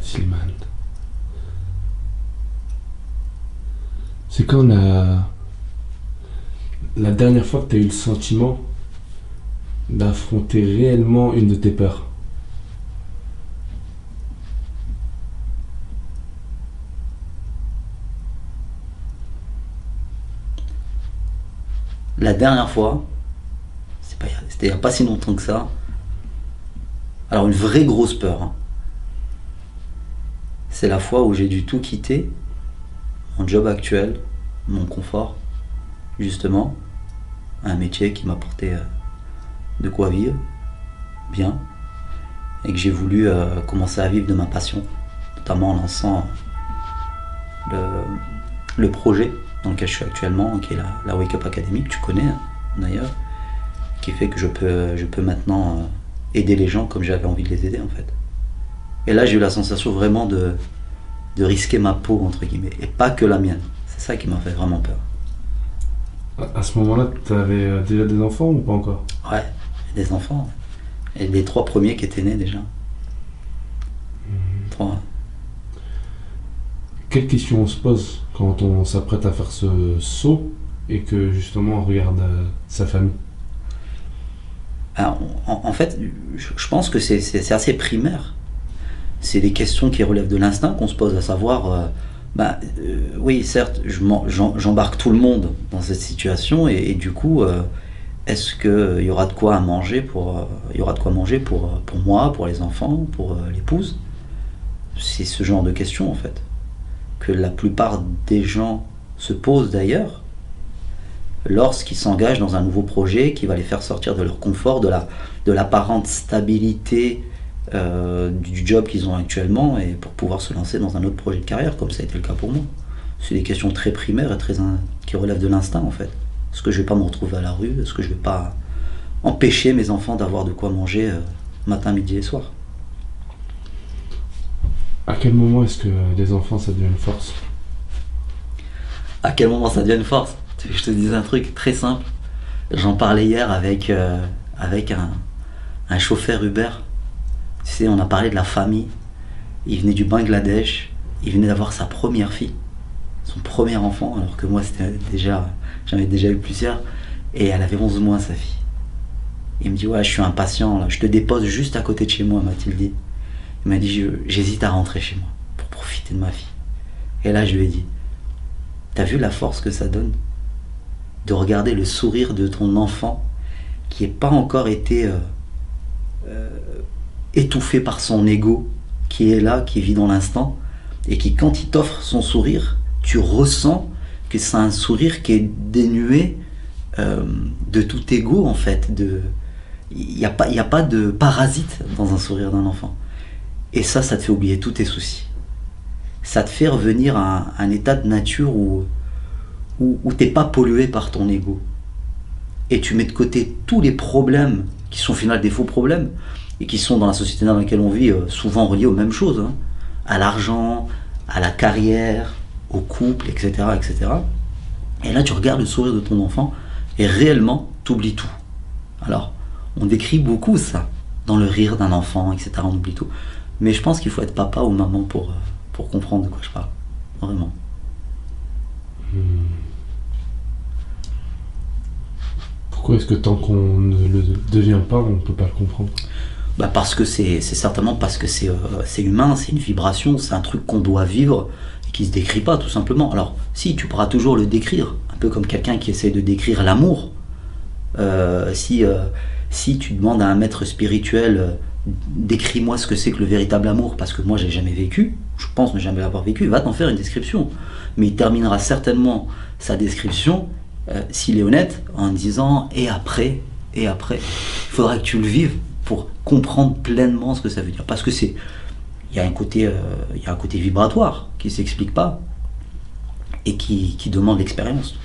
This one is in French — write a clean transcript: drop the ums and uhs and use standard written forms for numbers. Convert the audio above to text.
Slimane. C'est quand la dernière fois que tu as eu le sentiment d'affronter réellement une de tes peurs? La dernière fois, c'était il n'y a pas si longtemps que ça. Alors une vraie grosse peur, hein. C'est la fois où j'ai dû tout quitter, mon job actuel, mon confort, justement, un métier qui m'apportait de quoi vivre, bien, et que j'ai voulu commencer à vivre de ma passion, notamment en lançant le projet dans lequel je suis actuellement, qui est la Wake Up Academy, que tu connais d'ailleurs, qui fait que je peux maintenant aider les gens comme j'avais envie de les aider en fait. Et là j'ai eu la sensation vraiment de risquer ma peau entre guillemets, et pas que la mienne. C'est ça qui m'a fait vraiment peur. À ce moment-là, tu avais déjà des enfants ou pas encore? Ouais, des enfants. Et les 3 premiers qui étaient nés déjà. 3. Quelle question on se pose quand on s'apprête à faire ce saut et que justement on regarde sa famille? Alors, en fait, je pense que c'est assez primaire. C'est des questions qui relèvent de l'instinct qu'on se pose, à savoir, oui, certes, j'embarque tout le monde dans cette situation, et du coup, est-ce qu'il y aura de quoi manger pour moi, pour les enfants, pour l'épouse? C'est ce genre de questions, en fait, que la plupart des gens se posent d'ailleurs lorsqu'ils s'engagent dans un nouveau projet qui va les faire sortir de leur confort, de l'apparente stabilité du job qu'ils ont actuellement, et pour pouvoir se lancer dans un autre projet de carrière, comme ça a été le cas pour moi. C'est des questions très primaires et qui relèvent de l'instinct en fait. Est-ce que je vais pas me retrouver à la rue? Est-ce que je vais pas empêcher mes enfants d'avoir de quoi manger matin, midi et soir? À quel moment est-ce que les enfants ça devient une force? À quel moment ça devient une force? Je te disais un truc très simple. J'en parlais hier avec un chauffeur Uber. Tu sais, on a parlé de la famille. Il venait du Bangladesh. Il venait d'avoir sa première fille, son premier enfant, alors que moi j'en avais déjà eu plusieurs. Et elle avait 11 mois, sa fille. Il me dit, ouais, je suis impatient, là. Je te dépose juste à côté de chez moi, m'a-t-il dit. Il m'a dit, j'hésite à rentrer chez moi pour profiter de ma fille. Et là, je lui ai dit, t'as vu la force que ça donne de regarder le sourire de ton enfant qui n'est pas encore été étouffé par son ego, qui est là, qui vit dans l'instant, et qui, quand il t'offre son sourire, tu ressens que c'est un sourire qui est dénué de tout ego en fait. Il n'y a pas de parasite dans un sourire d'un enfant. Et ça te fait oublier tous tes soucis. Ça te fait revenir à un état de nature où t'es pas pollué par ton ego. Et tu mets de côté tous les problèmes qui sont au final des faux problèmes et qui sont dans la société dans laquelle on vit souvent reliés aux mêmes choses, hein, à l'argent, à la carrière, au couple, etc., etc. Et là, tu regardes le sourire de ton enfant et réellement, t'oublies tout. Alors, on décrit beaucoup ça dans le rire d'un enfant, etc. On oublie tout. Mais je pense qu'il faut être papa ou maman pour comprendre de quoi je parle. Vraiment. Pourquoi est-ce que tant qu'on ne le devient pas, on ne peut pas le comprendre? Parce que c'est certainement parce que c'est humain, c'est une vibration, c'est un truc qu'on doit vivre et qui se décrit pas tout simplement. Alors si, tu pourras toujours le décrire, un peu comme quelqu'un qui essaie de décrire l'amour. Si tu demandes à un maître spirituel, décris-moi ce que c'est que le véritable amour, parce que moi j'ai jamais vécu, je pense ne jamais l'avoir vécu, il va t'en faire une description. Mais il terminera certainement sa description, s'il est honnête, en disant et après, il faudra que tu le vives pour comprendre pleinement ce que ça veut dire. Parce que il y a un côté vibratoire qui s'explique pas et qui demande l'expérience.